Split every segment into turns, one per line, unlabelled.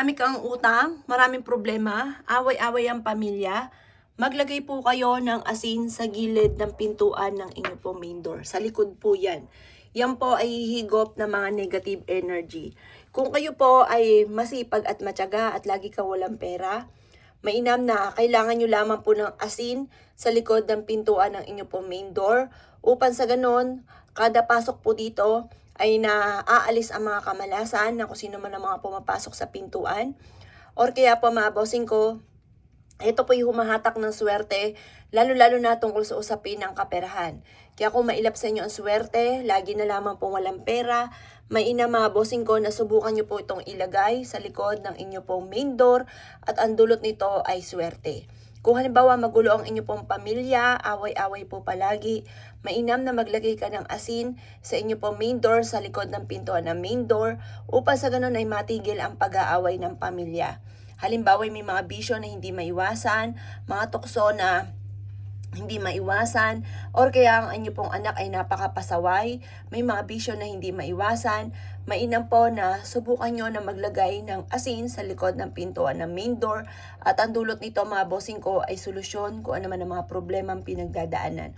marami kang utang, maraming problema, away-away ang pamilya, maglagay po kayo ng asin sa gilid ng pintuan ng inyo po main door. Sa likod po yan. Yan po ay hihigop ng mga negative energy. Kung kayo po ay masipag at matyaga at lagi kang walang pera, mainam na kailangan nyo lamang po ng asin sa likod ng pintuan ng inyo po main door upang sa ganon, kada pasok po dito ay naaalis ang mga kamalasan na kung sino man ang mga pumapasok sa pintuan. Or kaya po mga bossing ko, ito po yung humahatak ng swerte, lalo-lalo na tungkol sa usapin ng kaperahan. Kaya kung mailap sa inyo ang swerte, lagi na lamang po walang pera, mainam mga bossing ko na subukan nyo po itong ilagay sa likod ng inyo pong main door at ang dulot nito ay swerte. Kung halimbawa magulo ang inyo pong pamilya, away-away po palagi, mainam na maglagay ka ng asin sa inyo pong main door sa likod ng pintuan ng main door upang sa ganun ay matigil ang pag-aaway ng pamilya. Halimbawa may mga bisyo na hindi maiwasan, mga tukso na hindi maiwasan, or kaya ang inyo pong anak ay napakapasaway, may mga bisyo na hindi maiwasan, mainam po na subukan nyo na maglagay ng asin sa likod ng pintuan ng main door at ang dulot nito mga bossing ko ay solusyon kung ano man ang mga problemang pinagdadaanan.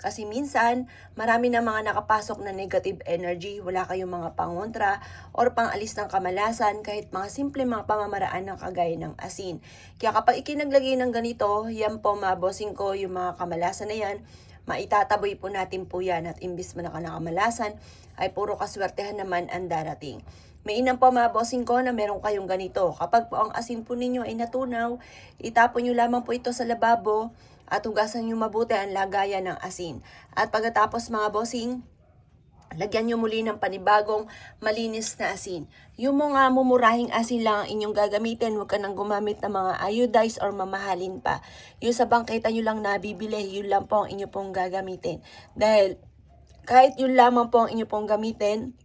Kasi minsan, marami na mga nakapasok na negative energy, wala kayong mga pangontra or pangalis ng kamalasan kahit mga simple mga pamamaraan ng kagaya ng asin. Kaya kapag ikinaglagay ng ganito, yan po mga bossing ko, yung mga kamalasan na yan, maitataboy po natin po yan at imbis mo na kamalasan, ay puro kaswertehan naman ang darating. Mainam po mga bossing ko na meron kayong ganito. Kapag po ang asin po ninyo ay natunaw, itapon nyo lamang po ito sa lababo at hugasan nyo mabuti ang lagayan ng asin. At pagkatapos mga bossing, lagyan nyo muli ng panibagong malinis na asin. Yung mga mumurahing asin lang ang inyong gagamitin, huwag ka nang gumamit ng mga iodized or mamahalin pa. Yung sa bangketa nyo lang nabibili, yun lang po ang inyo pong gagamitin. Dahil kahit yun lamang po ang inyo pong gamitin,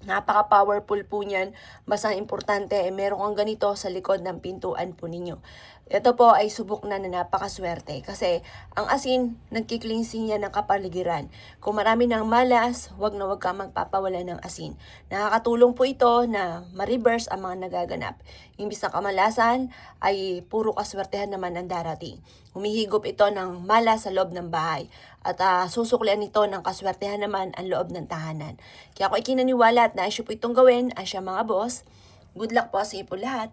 napaka-powerful po niyan. Basta importante, meron kang ganito sa likod ng pintuan po ninyo. Ito po ay subok na napakaswerte kasi ang asin, nagki-cleansing yan ng kapaligiran. Kung marami ng malas, wag na wag ka magpapawala ng asin. Nakakatulong po ito na ma-reverse ang mga nagaganap. Imbis na kamalasan, ay puro kaswertehan naman ang darating. Humihigop ito ng malas sa loob ng bahay at susuklian nito ng kaswertehan naman ang loob ng tahanan. Kaya ako ikinaniwala at naisyo po itong gawin, asya mga boss. Good luck po sa iyo po lahat.